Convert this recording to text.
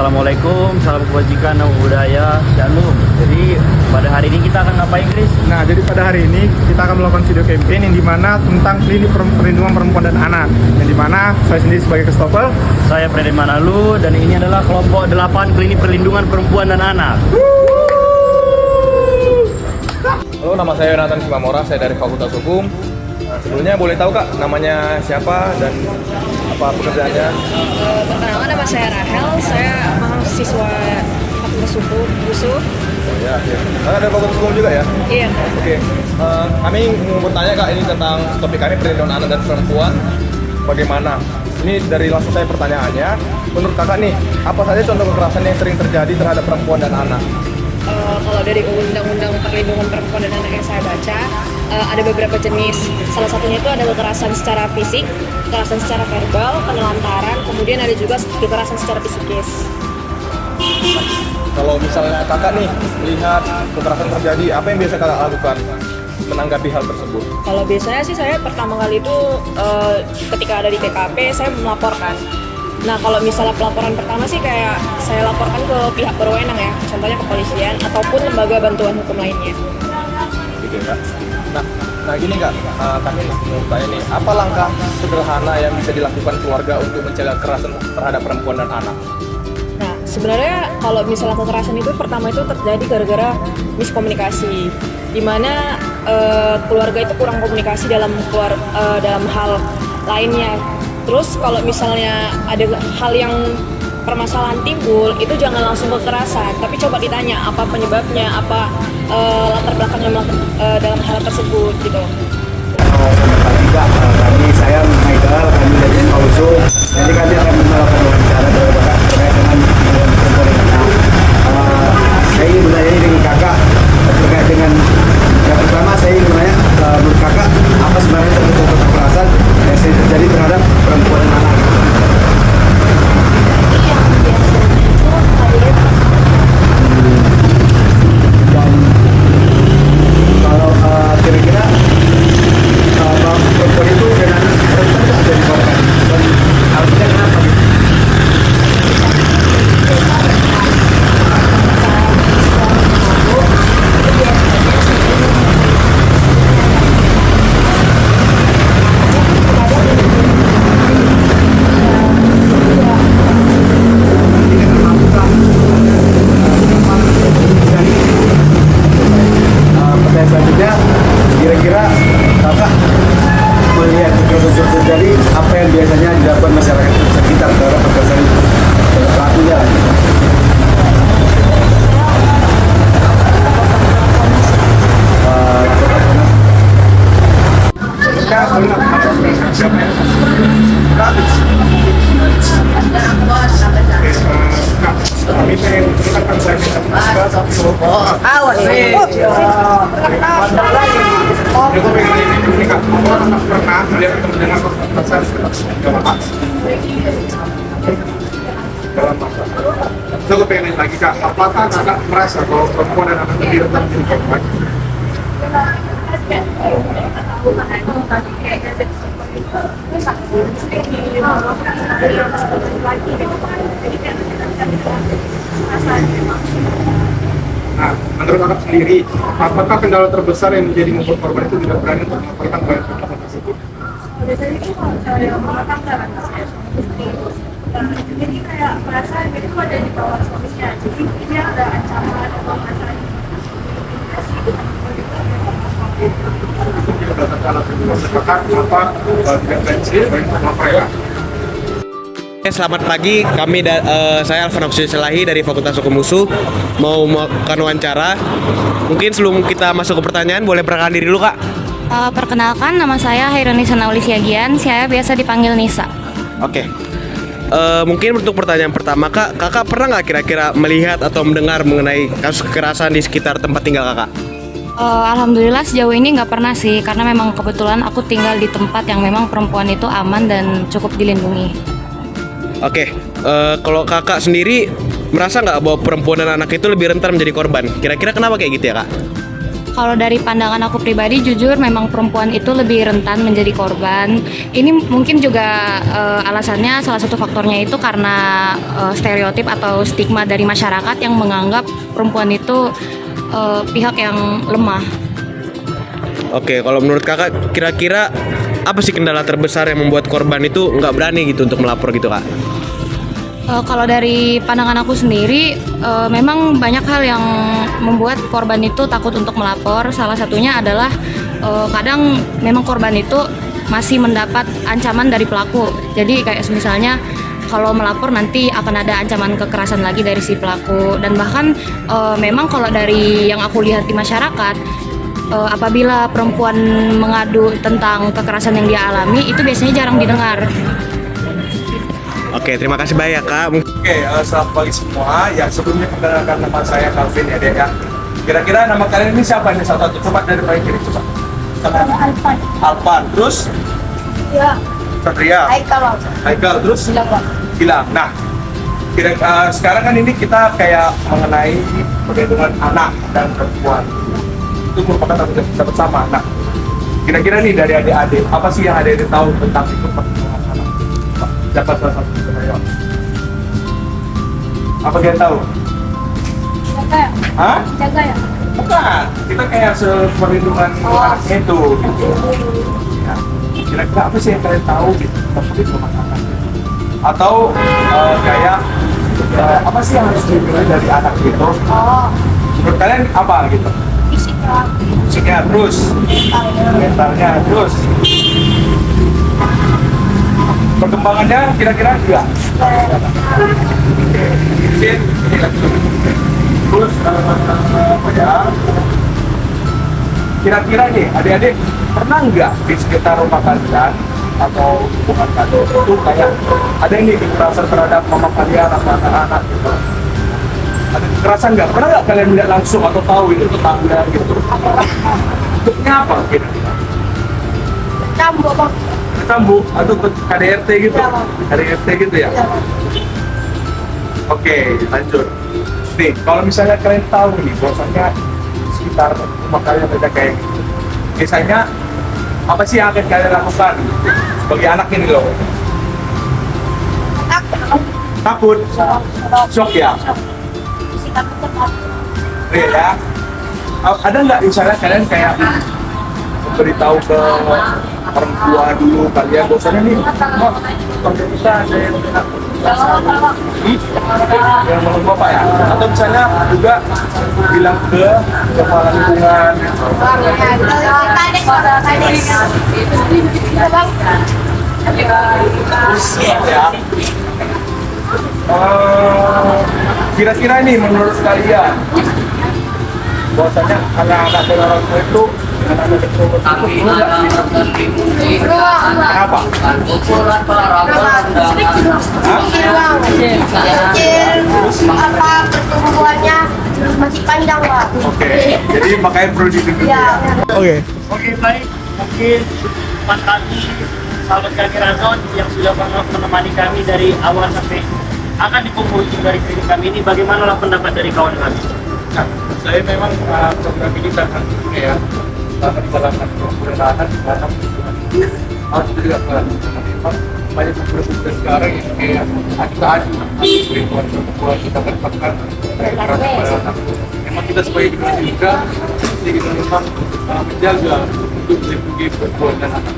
Assalamualaikum, salam kebajikan dan budaya, shalom. Jadi pada hari ini kita akan ngapain, Chris? Nah, jadi pada hari ini kita akan melakukan video campaign yang dimana tentang klinik perlindungan perempuan dan anak. Yang dimana saya sendiri sebagai Kestopel. Saya Freddy Manalu dan ini adalah kelompok 8 klinik perlindungan perempuan dan anak. Halo, nama saya Yonatan Simamora, saya dari Fakultas Hukum. Sebelumnya boleh tahu Kak, namanya siapa dan apa pekerjaannya? Perkenalkan, nama saya Rahel, saya mahasiswa Fakultas Hukum USU. Oh ya, oke. Kakak dari Fakultas Hukum juga ya? Iya. Oke. Kami mau bertanya Kak, ini tentang topik kami perlindungan anak dan perempuan. Bagaimana? Ini dari langsung saya pertanyaannya. Menurut Kakak nih, apa saja contoh kekerasan yang sering terjadi terhadap perempuan dan anak? Kalau dari Undang-Undang Perlindungan Perempuan dan Anak yang saya baca, ada beberapa jenis. Salah satunya itu ada kekerasan secara fisik, kekerasan secara verbal, penelantaran, kemudian ada juga kekerasan secara psikis. Kalau misalnya Kakak nih lihat kekerasan terjadi, apa yang biasa Kakak lakukan menanggapi hal tersebut? Kalau biasanya sih saya pertama kali itu ketika ada di TKP saya melaporkan. Nah, kalau misalnya pelaporan pertama sih kayak saya laporkan ke pihak berwenang ya, contohnya kepolisian ataupun lembaga bantuan hukum lainnya. Gitu ya, Kak. Nah gini Kak, kami mau tanya nih, apa langkah sederhana yang bisa dilakukan keluarga untuk mencegah kekerasan terhadap perempuan dan anak? Nah, sebenarnya kalau misalnya kekerasan itu pertama itu terjadi gara-gara miskomunikasi, di mana keluarga itu kurang komunikasi dalam hal lainnya. Terus kalau misalnya ada hal yang permasalahan timbul, itu jangan langsung kekerasan, tapi coba ditanya apa penyebabnya, apa latar belakangnya dalam hal tersebut gitu. Selamat pagi Kak, saya Michael, kami dari USU. Jadi kami akan melakukan wawancara terkait dengan perempuan dan anak. Saya ingin bertanya dengan Kakak terkait dengan yang pertama, saya ingin bertanya menurut Kakak apa sebenarnya contoh kekerasan yang sering terjadi terhadap perempuan dan anak? Dan kalau kira-kira perempuan itu dengan rentan nggak jadi korban dan harusnya kenapa gitu? Pertanyaan selanjutnya, kira-kira Kakak melihat kekerasan terjadi, apa yang biasanya dilakukan masyarakat sekitar terhadap kekerasan pelakunya? Kami pengen mengucapkan saya minta satu Awas nih. Aku pengen ini Kak, apakah pernah melihat atau mendengar kekerasan jamaah dalam masa? Aku pengen lagi Kak, apakah Kakak merasa bahwa perempuan dan anak itu rentan menjadi korban? Nah, menurut Kakak sendiri, apakah kendala terbesar yang menjadi membuat korban itu tidak berani untuk melaporkan kekerasan tersebut? Biasanya itu kalau misalnya rumah tangga kan mas ya, istri jadi kayak merasa jadi itu ada di bawah suaminya, jadi ini ada ancaman atau masalah apa intervensi baik mereka? Selamat pagi, saya Alvan Selahi dari Fakultas Hukum USU mau melakukan wawancara. Mungkin sebelum kita masuk ke pertanyaan, boleh perkenalkan diri dulu Kak? Perkenalkan, nama saya Hairuni Sanauli Siagian, saya biasa dipanggil Nisa. Oke. Mungkin untuk pertanyaan pertama Kak, Kakak pernah nggak kira-kira melihat atau mendengar mengenai kasus kekerasan di sekitar tempat tinggal Kakak? Alhamdulillah sejauh ini nggak pernah sih, karena memang kebetulan aku tinggal di tempat yang memang perempuan itu aman dan cukup dilindungi. Oke, kalau Kakak sendiri merasa nggak bahwa perempuan dan anak itu lebih rentan menjadi korban? Kira-kira kenapa kayak gitu ya Kak? Kalau dari pandangan aku pribadi, jujur memang perempuan itu lebih rentan menjadi korban. Ini mungkin juga alasannya, salah satu faktornya itu karena stereotip atau stigma dari masyarakat yang menganggap perempuan itu pihak yang lemah. Oke, kalau menurut kakak kira-kira apa sih kendala terbesar yang membuat korban itu nggak berani gitu untuk melapor gitu, Kak? Kalau dari pandangan aku sendiri, memang banyak hal yang membuat korban itu takut untuk melapor. Salah satunya adalah kadang memang korban itu masih mendapat ancaman dari pelaku. Jadi kayak misalnya kalau melapor nanti akan ada ancaman kekerasan lagi dari si pelaku. Dan bahkan memang kalau dari yang aku lihat di masyarakat, apabila perempuan mengadu tentang kekerasan yang dia alami, itu biasanya jarang didengar. Oke, terima kasih banyak, Kak. Oke, selamat pagi semua. Ya, sebelumnya perkenalkan nama saya Calvin ya, Dek ya. Kira-kira nama kalian ini siapa nih? Satu coba dari paling kiri coba. Alpan. Alpan, terus Ya. Satria, Haikal, terus Gilang. Nah, sekarang kan ini kita kayak mengenai perlindungan anak dan perempuan. Itu merupakan tanggung jawab kita bersama. Nah, kira-kira nih dari adik-adik, apa sih yang adik-adik tahu tentang itu perlindungan anak? Dapat salah satu pertanyaan. Apa dia tahu? Jaga ya? Hah? Jaga ya? Bukan. Kita kayak perlindungan anaknya itu gitu. Ya. Kira-kira apa sih yang kalian tahu gitu tentang perlindungan anak? Atau kayak apa sih yang harus dilindungi dari anak gitu? Menurut kalian apa gitu? Fisiknya terus, mentalnya terus. Perkembangannya kira-kira juga. Terus kira-kira nih adik-adik pernah nggak di sekitar rumah kalian atau hubungan kalian itu kayak ada yang kekerasan terhadap mama kalian atau anak-anak gitu? Ada kekerasan nggak? Pernah nggak kalian lihat langsung atau tahu itu tetangga gitu? Bentuknya apa kira-kira? Cambuk bang. Cambuk atau KDRT gitu? KDRT gitu ya? Oke, lanjut. Nih, kalau misalnya kalian tahu nih, bahwasannya sekitar rumah kalian ada kayak gitu. Biasanya apa sih yang akan kalian lakukan sebagai anak ini loh? Takut? Shock ya? Iya ya. Ada nggak misalnya kalian kayak beritahu ke orang tua dulu kalian bahwasannya nih, Mas, keluarga kita ada yang yang menurut bapak ya? Atau misalnya juga bilang ke kepala lingkungan. Ya. Kira-kira nih menurut kalian bahwasanya anak-anak dan orang tua itu anak-anak itu perlu nggak sih? Kenapa? Apa pertumbuhannya masih panjang pak? Oke, jadi makanya perlu didengar. Ya. Oke. Oke, baik. Mungkin teman kami, sahabat kami Razon yang sudah menemani kami dari awal sampai akan dikumpulkan dari klinik kami ini, bagaimana pendapat dari kawan kami? Nah, saya memang program ini sangat ya, karena di dalam pemerintahan di dalam harus juga memang banyak pemuda sekarang yang kayak perempuan kita kan memang kita sebagai generasi muda jadi kita memang menjaga untuk melindungi perempuan dan anak.